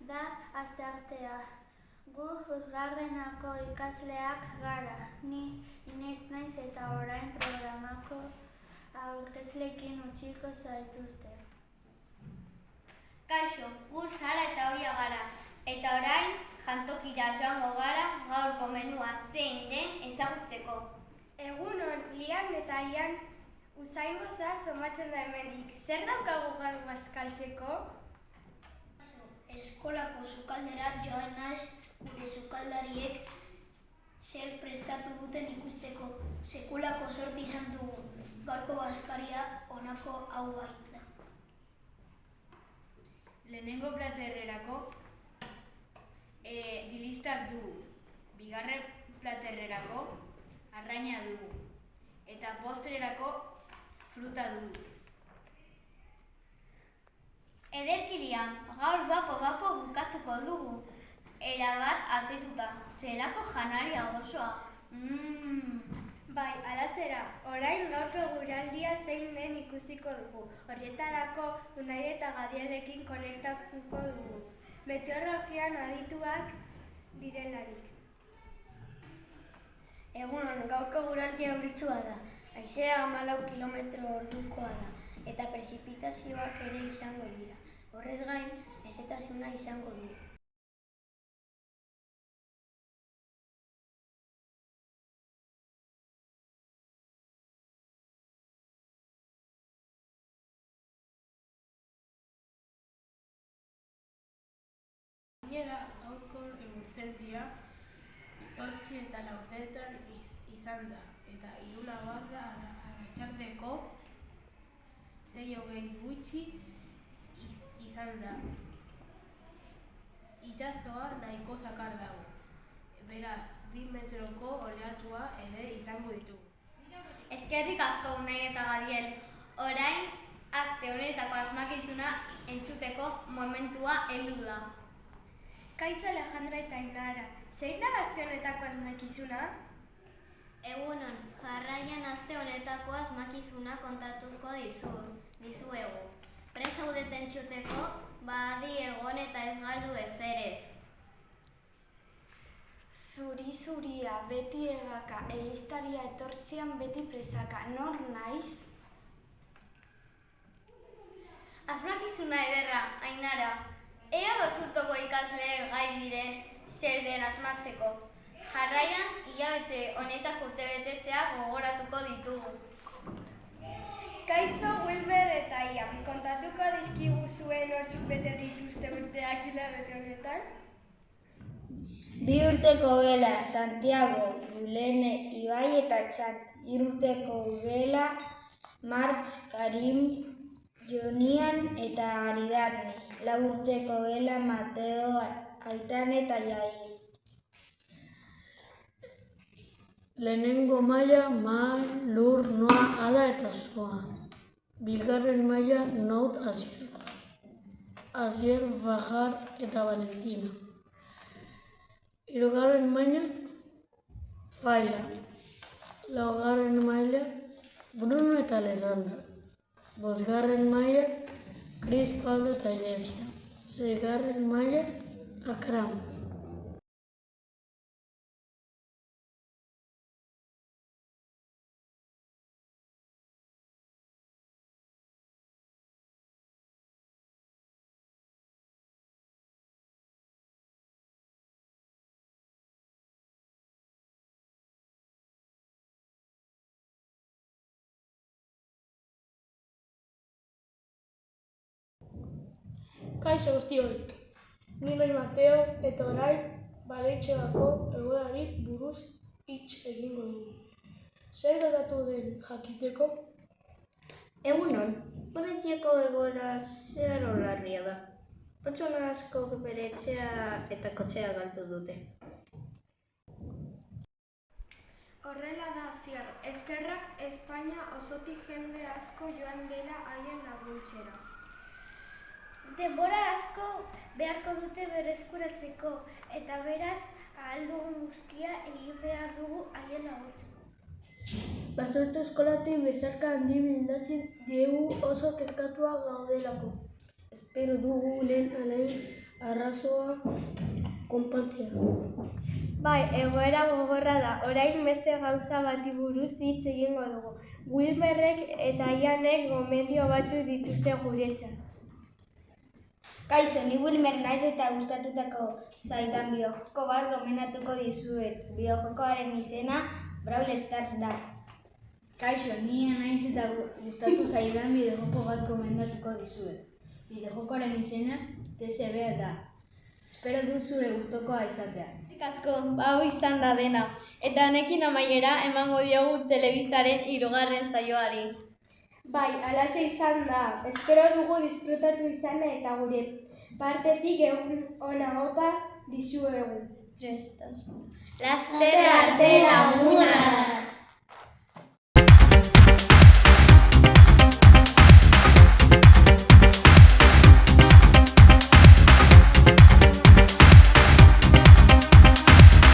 da asteartea. Gu bosgarrenako ikasleak gara, ni Inez naiz eta orain programako aurkezleekin utziko zaituzte. Kaixo, gu Sara eta Oria gara, eta orain jantokira joango gara gaurko menua zein den ezagutzeko. Egunon, Lian eta Ian usaingo zoaz somatzen da hemendik. Zer daukagu gaur bazkaltzeko? Eskolako sukaldera joan naiz gure sukaldariek zer prestatu duten ikusteko. Sekulako sorte izan dugu. Gaurko bazkaria honako hau baita. Lehenengo platerrerako dilistak dugu. Bigarren platerrerako arraina dugu. Eta postrerako fruta dugu. Ederkilian, gaur bapo bukatuko dugu. Erabat azetuta, zelako janaria gozoa. Bai, ala zera, orain gaurko guraldia zein den ikusiko dugu. Horietarako Unai eta Gadielekin konektatuko dugu. Meteorologian adituak direlarik. Egunon, gaurko guraldia euritsua da. Haizea 14 km/h da, eta prezipitazioak ere izango dira. Horrez gain, hezetasuna izango du. Gainera, gaurko eguraldia 8:04 izan da, eta 3:00 arratsaldeko 6:20 gutxi izan da. Itsasoa nahiko zakar dago, beraz, 2 metroko oleatua ere izango ditugu. Eskerrik asko Unai eta Gadiel, orain aste honetako asmakizuna entzuteko momentua heldu da. Kaixo Alejandra eta Ainara, zein da aste honetako asmakizuna? Egunon, jarraian aste honetako asmakizuna kontatuko dizuegu. Prest zaudete entzuteko, badi egon eta ez galdu ezerez. Zuri-zuria, beti egaka, ehiztaria etortzean beti presaka, nor naiz? Asmakizuna ederra, Ainara. Ea basurtoko ikasleek gai diren zer den asmatzeko. Jarraian, hilabete honetako urtebetetzea gogoratuko ditugu. Kaixo Wilber eta Ian, kontatuko dizkiguzue nortzuk bete dituzte urteak hilabete honetan? 2 urteko gela Santiago, Julene, Ibai eta Txat. 3 urteko gela Martx, Karim, Jonian eta Aridane. 4 urteko gela Mateo, Aitane eta Jair. Lehenengo maila Mahal, Lur, Noa, Ada eta Zoa. Bigarren maila Naut, Asier, Fajar eta Valentina. 3. maila Faila. 4. maila Bruno eta Alessandra. 5. maila Cris, Pablo eta Ilesia. 6. maila Akram. Kaixo guztioi, ni naiz Mateo eta orain Valentziako egoerari buruz hitz egingo dugu. Zer gertatu den jakiteko? Egunon, Valentziako egoera zeharo larria da. Pertsona askok bere etxea eta kotxea galdu dute. Horrela da, Asier, eskerrak Espainia osotik jende asko joan dela haien laguntzera. Denbora asko beharko dute berreskuratzeko, eta beraz, ahal dugun guztia egin behar dugu haien laguntzeko. Basurto eskolatik besarka handi bildatzen diegu oso kezkatua gaudelako. Espero dugu lehen alain arrazoa konpontzea. Bai, egoera gogorra da. Orain beste gauza bati buruz hitz egingo dugu. Wilmerrek eta Ianek gomendio batzuk dituzte guretzat. Kaixo, ni Wilmer naiz eta gustatutako zaidan bideojoko bat gomendatuko dizuet. Bideojokoaren izena Brawl Stars da. Kaixo, ni naiz eta gustatu zaidan bideojoko bat gomendatuko dizuet. Bideojokoaren izena TSB da. Espero dut zure gustokoa izatea. Asko, hau izan da dena. Eta honekin amaiera emango diogu telebistaren 3. saioari. Bai, alaxe izan da. Espero dugu disfrutatu izana eta gure partetik egun ona opa dizuegu. Laster arte